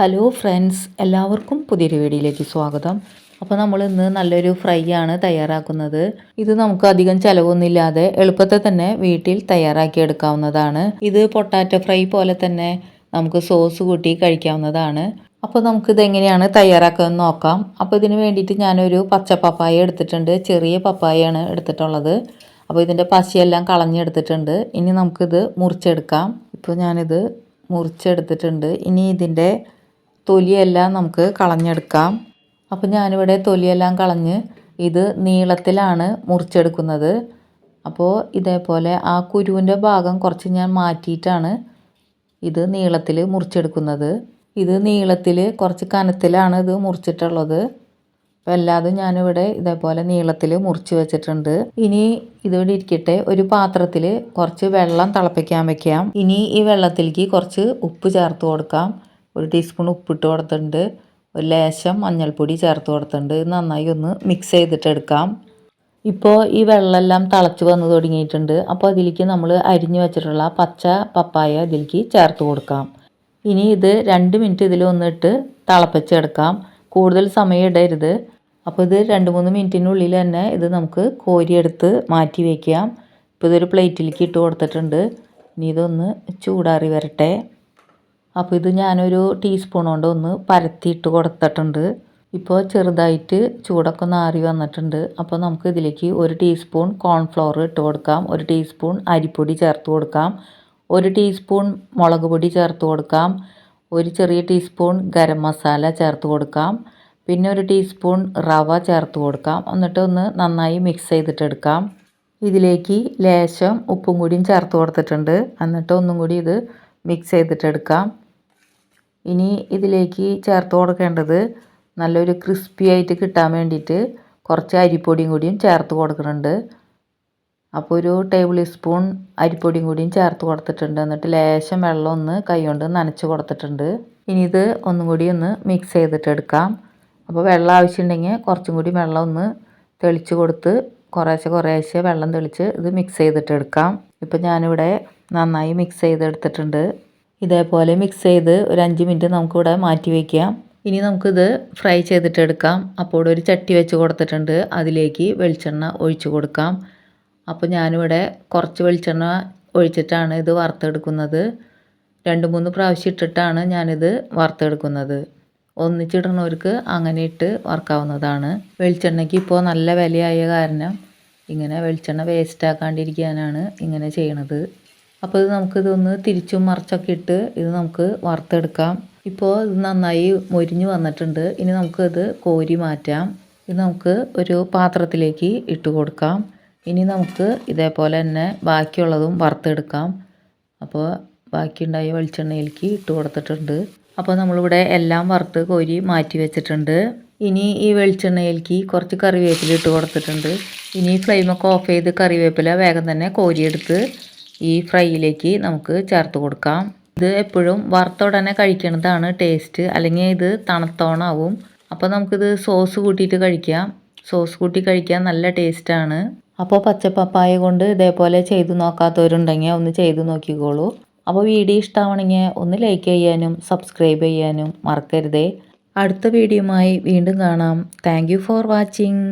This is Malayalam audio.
ഹലോ ഫ്രണ്ട്സ്, എല്ലാവർക്കും പുതിയൊരു വീഡിയോയിലേക്ക് സ്വാഗതം. അപ്പോൾ നമ്മൾ ഇന്ന് നല്ലൊരു ഫ്രൈ ആണ് തയ്യാറാക്കുന്നത്. ഇത് നമുക്ക് അധികം ചിലവൊന്നുമില്ലാതെ എളുപ്പത്തിൽ തന്നെ വീട്ടിൽ തയ്യാറാക്കി എടുക്കാവുന്നതാണ്. ഇത് പൊട്ടാറ്റോ ഫ്രൈ പോലെ തന്നെ നമുക്ക് സോസ് കൂട്ടി കഴിക്കാവുന്നതാണ്. അപ്പോൾ നമുക്കിത് എങ്ങനെയാണ് തയ്യാറാക്കുകയെന്ന് നോക്കാം. അപ്പോൾ ഇതിന് വേണ്ടിയിട്ട് ഞാനൊരു പച്ച പപ്പായ എടുത്തിട്ടുണ്ട്. ചെറിയ പപ്പായയാണ് എടുത്തിട്ടുള്ളത്. അപ്പോൾ ഇതിൻ്റെ പശയെല്ലാം കളഞ്ഞെടുത്തിട്ടുണ്ട്. ഇനി നമുക്കിത് മുറിച്ചെടുക്കാം. ഇപ്പോൾ ഞാനിത് മുറിച്ചെടുത്തിട്ടുണ്ട്. ഇനി ഇതിൻ്റെ തൊലിയെല്ലാം നമുക്ക് കളഞ്ഞെടുക്കാം. അപ്പോൾ ഞാനിവിടെ തൊലിയെല്ലാം കളഞ്ഞ് ഇത് നീളത്തിലാണ് മുറിച്ചെടുക്കുന്നത്. അപ്പോൾ ഇതേപോലെ ആ കുരുവിൻ്റെ ഭാഗം കുറച്ച് ഞാൻ മാറ്റിയിട്ടാണ് ഇത് നീളത്തിൽ മുറിച്ചെടുക്കുന്നത്. ഇത് നീളത്തിൽ കുറച്ച് കനത്തിലാണ് ഇത് മുറിച്ചിട്ടുള്ളത്. അപ്പോൾ എല്ലാതും ഞാനിവിടെ ഇതേപോലെ നീളത്തിൽ മുറിച്ച് വെച്ചിട്ടുണ്ട്. ഇനി ഇതിവിടെ ഇരിക്കട്ടെ. ഒരു പാത്രത്തിൽ കുറച്ച് വെള്ളം തിളപ്പിക്കാൻ വെക്കാം. ഇനി ഈ വെള്ളത്തിലേക്ക് കുറച്ച് ഉപ്പ് ചേർത്ത് കൊടുക്കാം. ഒരു ടീസ്പൂൺ ഉപ്പിട്ട് കൊടുത്തിട്ടുണ്ട്. ഒരു ലേശം മഞ്ഞൾപ്പൊടി ചേർത്ത് കൊടുത്തിട്ടുണ്ട്. നന്നായി ഒന്ന് മിക്സ് ചെയ്തിട്ടെടുക്കാം. ഇപ്പോൾ ഈ വെള്ളമെല്ലാം തിളച്ച് വന്ന് തുടങ്ങിയിട്ടുണ്ട്. അപ്പോൾ അതിലേക്ക് നമ്മൾ അരിഞ്ഞു വെച്ചിട്ടുള്ള പച്ച പപ്പായ ഇതിലേക്ക് ചേർത്ത് കൊടുക്കാം. ഇനി ഇത് 2 മിനിറ്റ് ഇതിലൊന്നിട്ട് തിളപ്പിച്ചെടുക്കാം. കൂടുതൽ സമയം ഇടരുത്. അപ്പോൾ ഇത് 2-3 മിനിറ്റിനുള്ളിൽ തന്നെ ഇത് നമുക്ക് കോരിയെടുത്ത് മാറ്റി വയ്ക്കാം. ഇപ്പോൾ ഇതൊരു പ്ലേറ്റിലേക്ക് ഇട്ട് കൊടുത്തിട്ടുണ്ട്. ഇനി ഇതൊന്ന് ചൂടാറി വരട്ടെ. അപ്പോൾ ഇത് ഞാനൊരു ടീസ്പൂൺ കൊണ്ട് ഒന്ന് പരത്തിയിട്ട് കൊടുത്തിട്ടുണ്ട്. ഇപ്പോൾ ചെറുതായിട്ട് ചൂടൊക്കെ ഒന്ന് ആറി വന്നിട്ടുണ്ട്. അപ്പോൾ നമുക്ക് ഇതിലേക്ക് 1 ടീസ്പൂൺ കോൺഫ്ലവർ ഇട്ട് കൊടുക്കാം. 1 ടീസ്പൂൺ അരിപ്പൊടി ചേർത്ത് കൊടുക്കാം. 1 ടീസ്പൂൺ മുളക് പൊടി ചേർത്ത് കൊടുക്കാം. 1 ചെറിയ ടീസ്പൂൺ ഗരം മസാല ചേർത്ത് കൊടുക്കാം. പിന്നെ 1 ടീസ്പൂൺ റവ ചേർത്ത് കൊടുക്കാം. എന്നിട്ട് ഒന്ന് നന്നായി മിക്സ് ചെയ്തിട്ടെടുക്കാം. ഇതിലേക്ക് ലേശം ഉപ്പും കൂടിയും ചേർത്ത് കൊടുത്തിട്ടുണ്ട്. എന്നിട്ട് ഒന്നും കൂടി ഇത് മിക്സ് ചെയ്തിട്ടെടുക്കാം. ഇനി ഇതിലേക്ക് ചേർത്ത് കൊടുക്കേണ്ടത് നല്ലൊരു ക്രിസ്പി ആയിട്ട് കിട്ടാൻ വേണ്ടിയിട്ട് കുറച്ച് അരിപ്പൊടിയും കൂടിയും ചേർത്ത് കൊടുക്കുന്നുണ്ട്. അപ്പോൾ 1 ടേബിൾ സ്പൂൺ അരിപ്പൊടിയും കൂടിയും ചേർത്ത് കൊടുത്തിട്ടുണ്ട്. എന്നിട്ട് ലേശം വെള്ളം ഒന്ന് കൈകൊണ്ട് നനച്ച് കൊടുത്തിട്ടുണ്ട്. ഇനി ഇത് ഒന്നും കൂടി ഒന്ന് മിക്സ് ചെയ്തിട്ടെടുക്കാം. അപ്പോൾ വെള്ളം ആവശ്യമുണ്ടെങ്കിൽ കുറച്ചും കൂടി വെള്ളം ഒന്ന് തെളിച്ച് കൊടുത്ത് കുറേശ്ശെ വെള്ളം തെളിച്ച് ഇത് മിക്സ് ചെയ്തിട്ടെടുക്കാം. ഇപ്പോൾ ഞാനിവിടെ നന്നായി മിക്സ് ചെയ്തെടുത്തിട്ടുണ്ട്. ഇതേപോലെ മിക്സ് ചെയ്ത് ഒരു 5 മിനിറ്റ് നമുക്കിവിടെ മാറ്റി വയ്ക്കാം. ഇനി നമുക്കിത് ഫ്രൈ ചെയ്തിട്ടെടുക്കാം. അപ്പോൾ ഒരു ചട്ടി വെച്ച് കൊടുത്തിട്ടുണ്ട്. അതിലേക്ക് വെളിച്ചെണ്ണ ഒഴിച്ച് കൊടുക്കാം. അപ്പോൾ ഞാനിവിടെ കുറച്ച് വെളിച്ചെണ്ണ ഒഴിച്ചിട്ടാണ് ഇത് വറുത്തെടുക്കുന്നത്. 2-3 പ്രാവശ്യം ഇട്ടിട്ടാണ് ഞാനിത് വറുത്തെടുക്കുന്നത്. ഒന്നിച്ചിടുന്നവർക്ക് അങ്ങനെ ഇട്ട് വറുക്കാവുന്നതാണ്. വെളിച്ചെണ്ണയ്ക്ക് ഇപ്പോൾ നല്ല വിലയായ കാരണം ഇങ്ങനെ വെളിച്ചെണ്ണ വേസ്റ്റ് ആക്കാണ്ടിരിക്കാനാണ് ഇങ്ങനെ ചെയ്യണത്. അപ്പോൾ ഇത് നമുക്കിതൊന്ന് തിരിച്ചും മറിച്ചൊക്കെ ഇട്ട് ഇത് നമുക്ക് വറുത്തെടുക്കാം. ഇപ്പോൾ ഇത് നന്നായി മൊരിഞ്ഞ് വന്നിട്ടുണ്ട്. ഇനി നമുക്കിത് കോരി മാറ്റാം. ഇത് നമുക്ക് ഒരു പാത്രത്തിലേക്ക് ഇട്ട് കൊടുക്കാം. ഇനി നമുക്ക് ഇതേപോലെ തന്നെ ബാക്കിയുള്ളതും വറുത്തെടുക്കാം. അപ്പോൾ ബാക്കിയുണ്ടായ വെളിച്ചെണ്ണയിലേക്ക് ഇട്ട് കൊടുത്തിട്ടുണ്ട്. അപ്പോൾ നമ്മളിവിടെ എല്ലാം വറുത്ത് കോരി മാറ്റി വെച്ചിട്ടുണ്ട്. ഇനി ഈ വെളിച്ചെണ്ണയിലേക്ക് കുറച്ച് കറിവേപ്പില ഇട്ട് കൊടുത്തിട്ടുണ്ട്. ഇനി ഫ്ലെയിമൊക്കെ ഓഫ് ചെയ്ത് കറിവേപ്പില വേഗം തന്നെ കോരിയെടുത്ത് ഈ ഫ്രൈയിലേക്ക് നമുക്ക് ചേർത്ത് കൊടുക്കാം. ഇത് എപ്പോഴും വറുത്ത ഉടനെ കഴിക്കുന്നതാണ് ടേസ്റ്റ്, അല്ലെങ്കിൽ ഇത് തണുത്തോണാവും. അപ്പോൾ നമുക്കിത് സോസ് കൂട്ടിയിട്ട് കഴിക്കാം. സോസ് കൂട്ടി കഴിക്കാൻ നല്ല ടേസ്റ്റാണ്. അപ്പോൾ പച്ചപ്പപ്പായ കൊണ്ട് ഇതേപോലെ ചെയ്തു നോക്കാത്തവരുണ്ടെങ്കിൽ ഒന്ന് ചെയ്തു നോക്കിക്കോളൂ. അപ്പോൾ വീഡിയോ ഇഷ്ടമാണെങ്കിൽ ഒന്ന് ലൈക്ക് ചെയ്യാനും സബ്സ്ക്രൈബ് ചെയ്യാനും മറക്കരുതേ. അടുത്ത വീഡിയോയുമായി വീണ്ടും കാണാം. Thank you for watching.